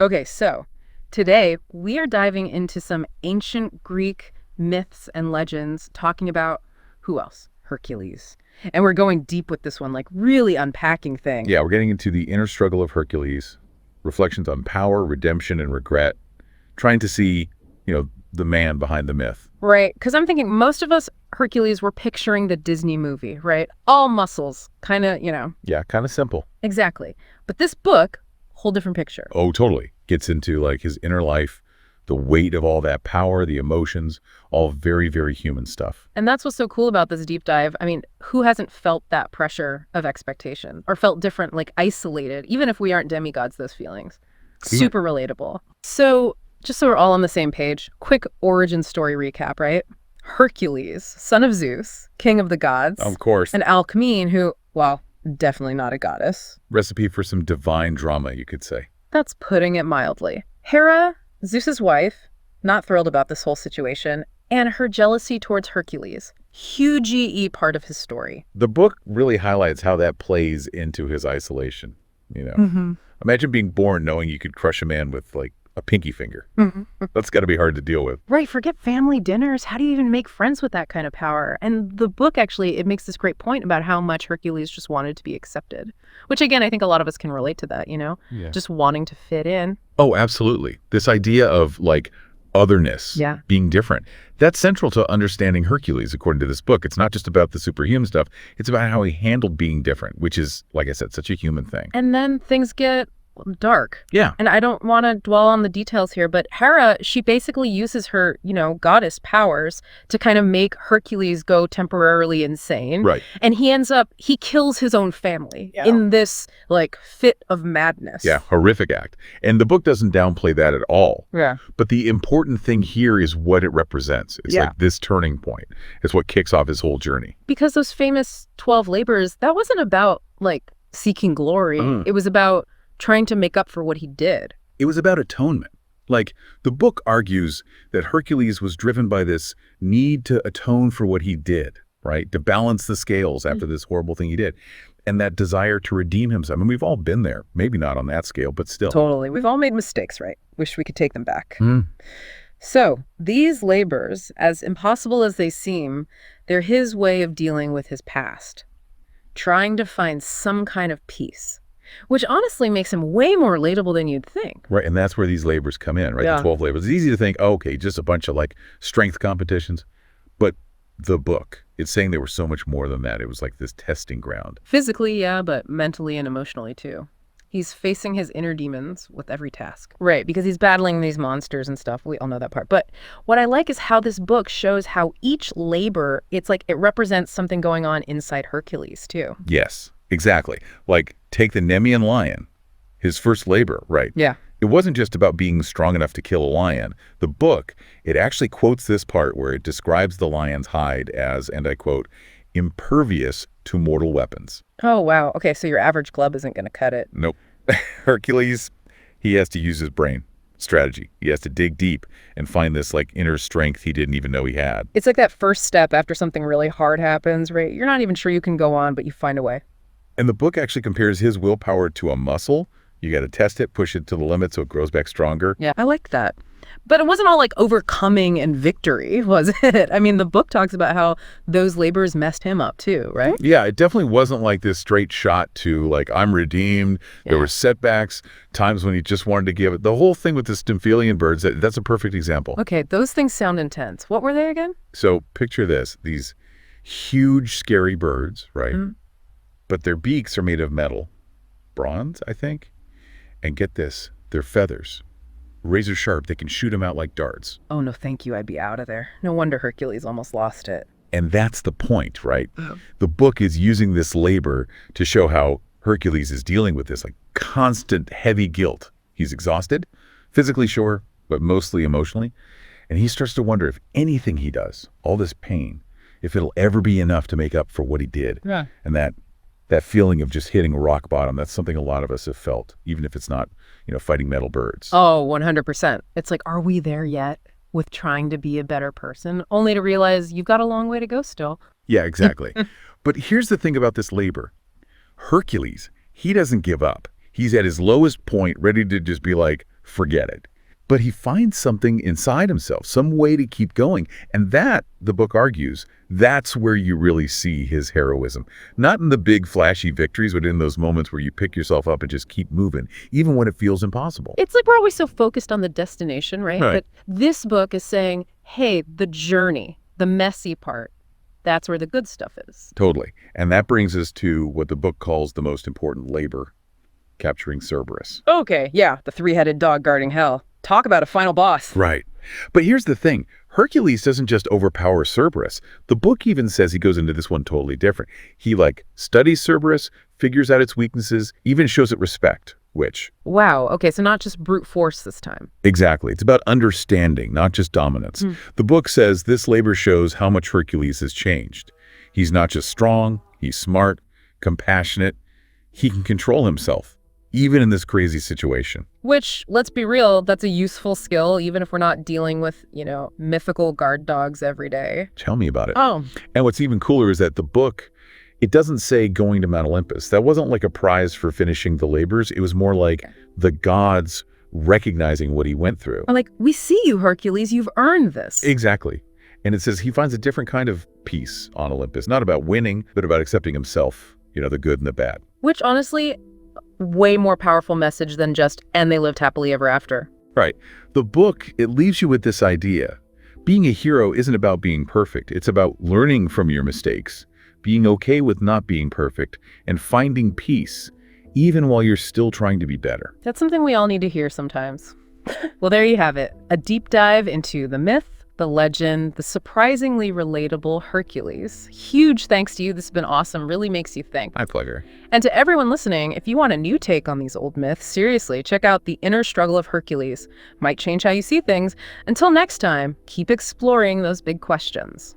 Okay, so today we are diving into some ancient Greek myths and legends, talking about who else? Hercules. And we're going deep with this one, like really unpacking things. Yeah, we're getting into the inner struggle of Hercules, reflections on power, redemption, and regret, trying to see, the man behind the myth. Right, because I'm thinking most of us, Hercules, we're picturing the Disney movie, right? All muscles, kind of. Yeah, kind of simple. Exactly. But this book, whole different picture. Oh, totally. Gets into like his inner life, the weight of all that power, the emotions, all very, very human stuff. And that's what's so cool about this deep dive. I mean, who hasn't felt that pressure of expectation or felt different, like isolated, even if we aren't demigods, those feelings? Super relatable. So, just so we're all on the same page, quick origin story recap, right? Hercules, son of Zeus, king of the gods. Of course. And Alcmene, who, well, definitely not a goddess. Recipe for some divine drama, you could say. That's putting it mildly. Hera, Zeus's wife, not thrilled about this whole situation, and her jealousy towards Hercules. Huge part of his story. The book really highlights how that plays into his isolation, Imagine being born knowing you could crush a man with, like, a pinky finger. That's got to be hard to deal with. Right, forget family dinners. How do you even make friends with that kind of power? And the book, actually, it makes this great point about how much Hercules just wanted to be accepted. Which, again, I think a lot of us can relate to that, Yeah. Just wanting to fit in. Oh, absolutely. This idea of, like, otherness, being different. That's central to understanding Hercules, according to this book. It's not just about the superhuman stuff. It's about how he handled being different, which is, like I said, such a human thing. And then things get dark. Yeah. And I don't want to dwell on the details here, but Hera, she basically uses her, goddess powers to kind of make Hercules go temporarily insane. Right. And he kills his own family in this, like, fit of madness. Yeah, horrific act. And the book doesn't downplay that at all. Yeah. But the important thing here is what it represents. It's like this turning point. It's what kicks off his whole journey. Because those famous 12 labors, that wasn't about, like, seeking glory. It was about trying to make up for what he did. It was about atonement. Like, the book argues that Hercules was driven by this need to atone for what he did, right? To balance the scales after this horrible thing he did. And that desire to redeem himself. I mean, we've all been there. Maybe not on that scale, but still. Totally. We've all made mistakes, right? Wish we could take them back. So these labors, as impossible as they seem, they're his way of dealing with his past, trying to find some kind of peace. Which honestly makes him way more relatable than you'd think. Right, and that's where these labors come in, right? Yeah. The 12 labors. It's easy to think, oh, okay, just a bunch of, like, strength competitions. But the book, it's saying there was so much more than that. It was like this testing ground. Physically, yeah, but mentally and emotionally, too. He's facing his inner demons with every task. Right, because he's battling these monsters and stuff. We all know that part. But what I like is how this book shows how each labor, it's like it represents something going on inside Hercules, too. Yes. Exactly. Like, take the Nemean lion, his first labor, right? Yeah. It wasn't just about being strong enough to kill a lion. The book, it actually quotes this part where it describes the lion's hide as, and I quote, impervious to mortal weapons. Oh, wow. Okay, so your average club isn't going to cut it. Nope. Hercules, he has to use his brain, strategy. He has to dig deep and find this, like, inner strength he didn't even know he had. It's like that first step after something really hard happens, right? You're not even sure you can go on, but you find a way. And the book actually compares his willpower to a muscle. You got to test it, push it to the limit so it grows back stronger. Yeah, I like that. But it wasn't all like overcoming and victory, was it? I mean, the book talks about how those labors messed him up too, right? Yeah, it definitely wasn't like this straight shot to, like, I'm redeemed. There were setbacks, times when he just wanted to give it. The whole thing with the Stymphalian birds, that's a perfect example. Okay, those things sound intense. What were they again? So picture this, these huge, scary birds, right? But their beaks are made of metal, bronze, I think. And get this, their feathers, razor sharp. They can shoot them out like darts. Oh, no, thank you. I'd be out of there. No wonder Hercules almost lost it. And that's the point, right? The book is using this labor to show how Hercules is dealing with this, like, constant heavy guilt. He's exhausted, physically sure, but mostly emotionally. And he starts to wonder if anything he does, all this pain, if it'll ever be enough to make up for what he did. Yeah. And that feeling of just hitting rock bottom, that's something a lot of us have felt, even if it's not, fighting metal birds. Oh, 100%. It's like, are we there yet with trying to be a better person, only to realize you've got a long way to go still? Yeah, exactly. But here's the thing about this labor. Hercules, he doesn't give up. He's at his lowest point, ready to just be like, forget it. But he finds something inside himself, some way to keep going. And that, the book argues, that's where you really see his heroism. Not in the big flashy victories, but in those moments where you pick yourself up and just keep moving, even when it feels impossible. It's like we're always so focused on the destination, right? Right. But this book is saying, hey, the journey, the messy part, that's where the good stuff is. Totally. And that brings us to what the book calls the most important labor, capturing Cerberus. Okay, yeah, the three-headed dog guarding hell. Talk about a final boss. Right. But here's the thing. Hercules doesn't just overpower Cerberus. The book even says he goes into this one totally different. He, studies Cerberus, figures out its weaknesses, even shows it respect, which... Wow, okay, so not just brute force this time. Exactly. It's about understanding, not just dominance. The book says this labor shows how much Hercules has changed. He's not just strong, he's smart, compassionate. He can control himself, even in this crazy situation. Which, let's be real, that's a useful skill, even if we're not dealing with, mythical guard dogs every day. Tell me about it. Oh. And what's even cooler is that the book, it doesn't say going to Mount Olympus. That wasn't like a prize for finishing the labors. It was more like the gods recognizing what he went through. Like, we see you, Hercules. You've earned this. Exactly. And it says he finds a different kind of peace on Olympus, not about winning, but about accepting himself, the good and the bad. Which, honestly, way more powerful message than just, and they lived happily ever after. Right. The book, it leaves you with this idea. Being a hero isn't about being perfect. It's about learning from your mistakes, being okay with not being perfect, and finding peace, even while you're still trying to be better. That's something we all need to hear sometimes. Well, there you have it. A deep dive into the myth, the legend, the surprisingly relatable Hercules. Huge thanks to you. This has been awesome. Really makes you think. My pleasure. And to everyone listening, if you want a new take on these old myths, seriously, check out The Inner Struggle of Hercules. Might change how you see things. Until next time, keep exploring those big questions.